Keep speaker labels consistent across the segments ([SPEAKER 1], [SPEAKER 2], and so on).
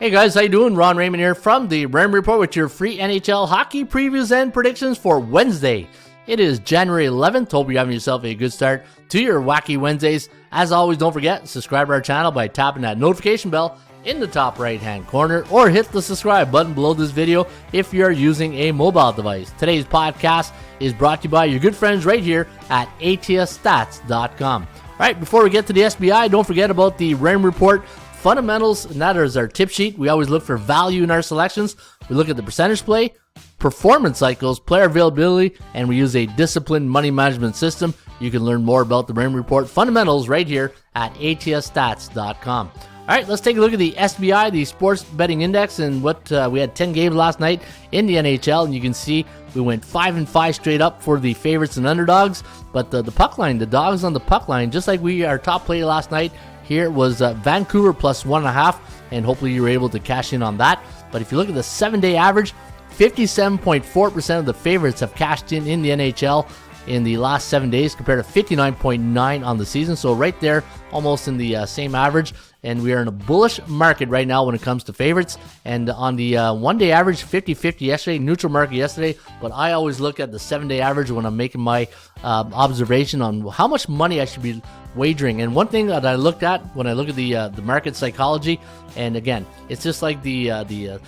[SPEAKER 1] Hey guys, how you doing? Ron Raymond here from the Raymond Report with your free NHL hockey previews and predictions for Wednesday. It is January 11th. Hope you're having yourself a good start to your Wacky Wednesdays. As always, don't forget, subscribe to our channel by tapping that notification bell in the top right-hand corner or hit the subscribe button below this video if you're using a mobile device. Today's podcast is brought to you by your good friends right here at atsstats.com. All right, before we get to the SBI, don't forget about the Raymond Report fundamentals, and that is our tip sheet. We always look for value in our selections. We look at the percentage play, performance cycles, player availability, and we use a disciplined money management system. You can learn more about the Raymond Report fundamentals right here at atsstats.com. All right, let's take a look at the SBI, the Sports Betting Index, and what we had 10 games last night in the NHL, and you can see we went 5-5 straight up for the favorites and underdogs. But the puck line, the dogs on the puck line, just like our top play last night, here was Vancouver plus 1.5, and hopefully you were able to cash in on that. But if you look at the 7-day average, 57.4% of the favorites have cashed in the NHL in the last 7 days compared to 59.9% on the season. So right there, almost in the same average. And we are in a bullish market right now when it comes to favorites. And on the 1-day average, 50-50 yesterday, neutral market yesterday. But I always look at the 7-day average when I'm making my observation on how much money I should be wagering. And one thing that I looked at when I look at the market psychology, and again, it's just like the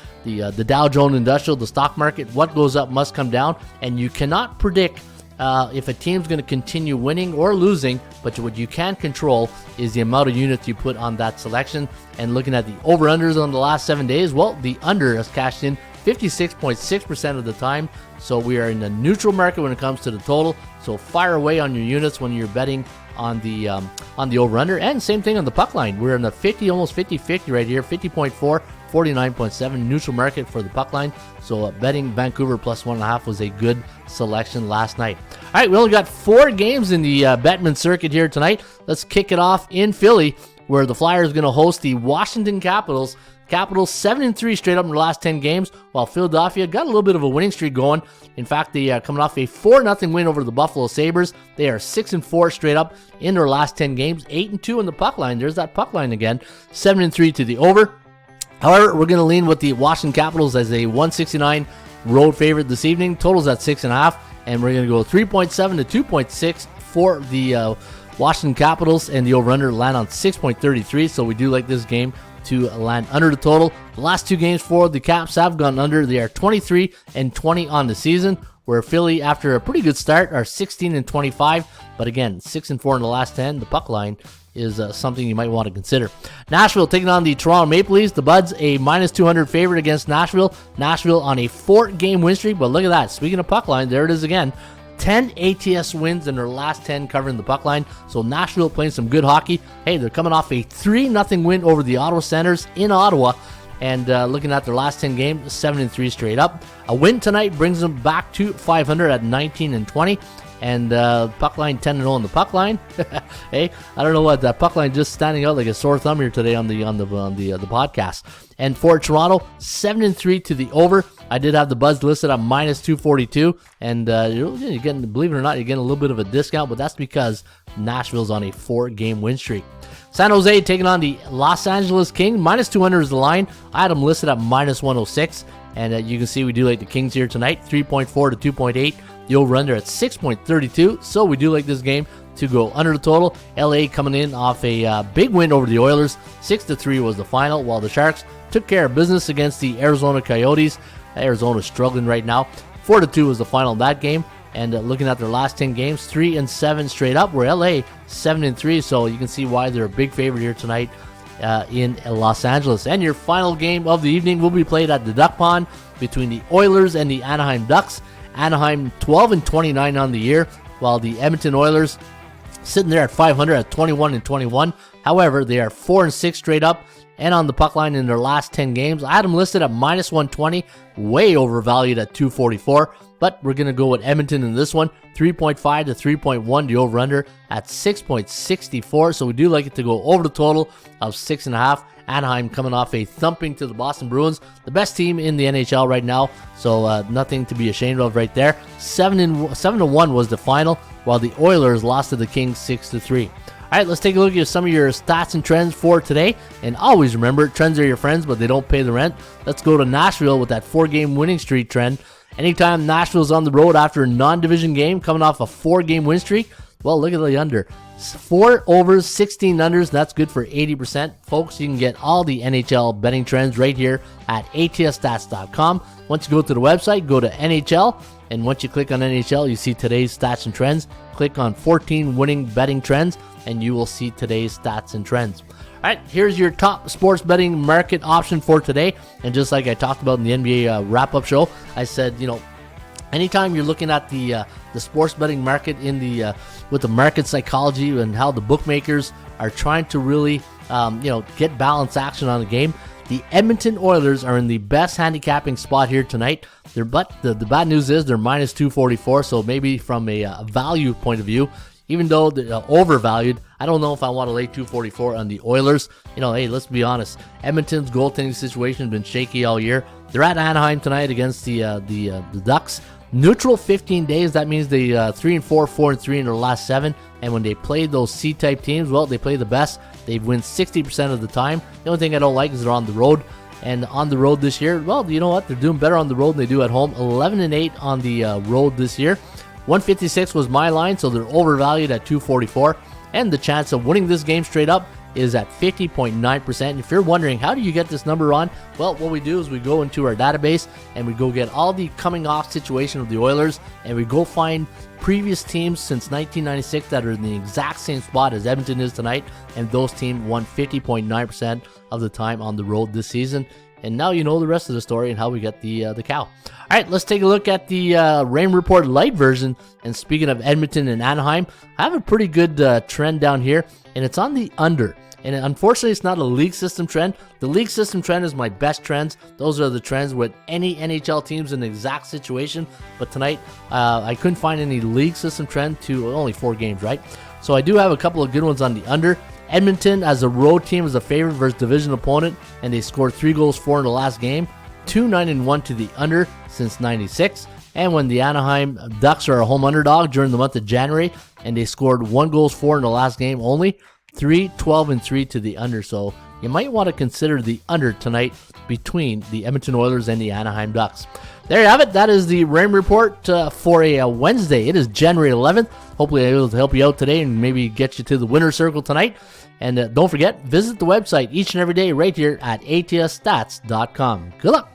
[SPEAKER 1] Dow Jones Industrial, the stock market. What goes up must come down, and you cannot predict if a team's going to continue winning or losing, but what you can control is the amount of units you put on that selection. And looking at the over-unders on the last 7 days, well, the under has cashed in 56.6% of the time. So we are in a neutral market when it comes to the total. So fire away on your units when you're betting on the over-under. And same thing on the puck line. We're in the 50, almost 50-50 right here, 50.4. 49.7 neutral market for the puck line. So betting Vancouver plus 1.5 was a good selection last night. All right, we only got 4 games in the Bettman circuit here tonight. Let's kick it off in Philly, where the Flyers are going to host the Washington Capitals. Capitals 7-3 straight up in the last 10 games, while Philadelphia got a little bit of a winning streak going. In fact, they are coming off a 4-0 win over the Buffalo Sabres. They are 6-4 straight up in their last 10 games, 8-2 in the puck line. There's that puck line again, 7-3 to the over. However, we're going to lean with the Washington Capitals as a 169 road favorite this evening. Totals at 6.5, and we're going to go 3.7 to 2.6 for the Washington Capitals, and the over-under land on 6.33. So we do like this game to land under the total. The last 2 games for the Caps have gone under. They are 23-20 on the season, where Philly, after a pretty good start, are 16-25. But again, 6-4 in the last 10. The puck line is something you might want to consider. Nashville taking on the Toronto Maple Leafs. The Buds a minus 200 favorite against Nashville. Nashville on a 4-game win streak, but look at that. Speaking of puck line, there it is again. 10 ATS wins in their last 10 covering the puck line. So Nashville playing some good hockey. Hey, they're coming off a 3-0 win over the Ottawa Senators in Ottawa. And looking at their last 10 games, 7-3 straight up. A win tonight brings them back to 500 at 19-20. And puck line 10-0 on the puck line. Hey, I don't know what that puck line just standing out like a sore thumb here today on the podcast. And for Toronto, 7-3 to the over. I did have the Buds listed at minus 242, and you're getting, believe it or not, you're getting a little bit of a discount, but that's because Nashville's on a 4-game win streak. San Jose taking on the Los Angeles Kings. Minus 200 is the line. I had them listed at minus 106, and you can see we do like the Kings here tonight, 3.4 to 2.8. The over-under at 6.32, so we do like this game to go under the total. LA coming in off a big win over the Oilers. 6-3 was the final, while the Sharks took care of business against the Arizona Coyotes. Arizona's struggling right now. 4-2 was the final in that game. And looking at their last 10 games, 3-7 straight up, where LA 7-3, so you can see why they're a big favorite here tonight in Los Angeles. And your final game of the evening will be played at the Duck Pond between the Oilers and the Anaheim Ducks. Anaheim 12-29 on the year, while the Edmonton Oilers sitting there at 500 at 21-21. However, they are 4-6 straight up and on the puck line in their last 10 games. I had them listed at minus 120, way overvalued at 244. But we're going to go with Edmonton in this one, 3.5 to 3.1, the over-under at 6.64. So we do like it to go over the total of 6.5. Anaheim coming off a thumping to the Boston Bruins, the best team in the NHL right now. So nothing to be ashamed of right there. 7-1 was the final, while the Oilers lost to the Kings 6-3. All right, let's take a look at some of your stats and trends for today. And always remember, trends are your friends, but they don't pay the rent. Let's go to Nashville with that 4-game winning streak trend. Anytime Nashville's on the road after a non-division game, coming off a 4-game win streak, well, look at the under. 4 overs, 16 unders, that's good for 80%. Folks, you can get all the NHL betting trends right here at atsstats.com. Once you go to the website, go to NHL, and once you click on NHL, you see today's stats and trends. Click on 14 winning betting trends, and you will see today's stats and trends. All right, here's your top sports betting market option for today. And just like I talked about in the NBA wrap-up show, I said, anytime you're looking at the sports betting market in the with the market psychology and how the bookmakers are trying to really get balanced action on the game, the Edmonton Oilers are in the best handicapping spot here tonight. But the bad news is they're minus 244, so maybe from a value point of view, even though they're overvalued, I don't know if I want to lay 244 on the Oilers. Hey, let's be honest. Edmonton's goaltending situation has been shaky all year. They're at Anaheim tonight against the Ducks. Neutral 15 days. That means they 3-4, 4-3 in their last 7. And when they play those C-type teams, well, they play the best. They win 60% of the time. The only thing I don't like is they're on the road. And on the road this year, well, you know what? They're doing better on the road than they do at home. 11-8 on the road this year. 156 was my line, so they're overvalued at 244. And the chance of winning this game straight up is at 50.9%. If you're wondering, how do you get this number on? Well, what we do is we go into our database and we go get all the coming off situation of the Oilers, and we go find previous teams since 1996 that are in the exact same spot as Edmonton is tonight, and those teams won 50.9% of the time on the road this season. And now you know the rest of the story and how we get the cow. All right, let's take a look at the Raymond Report light version. And speaking of Edmonton and Anaheim, I have a pretty good trend down here, and it's on the under. And unfortunately, it's not a league system trend. The league system trend is my best trends. Those are the trends with any NHL teams in the exact situation. But tonight, I couldn't find any league system trend to only 4 games, right? So I do have a couple of good ones on the under. Edmonton as a road team is a favorite versus division opponent, and they scored 3 goals, 4 in the last game. 2-9-1 to the under since 96. And when the Anaheim Ducks are a home underdog during the month of January, and they scored 1 goal, 4 in the last game only. 3-12-3 to the under. So you might want to consider the under tonight between the Edmonton Oilers and the Anaheim Ducks. There you have it. That is the Raymond Report for a Wednesday. It is January 11th. Hopefully I'm able to help you out today and maybe get you to the winner's circle tonight. And don't forget, visit the website each and every day right here at atsstats.com. Good luck.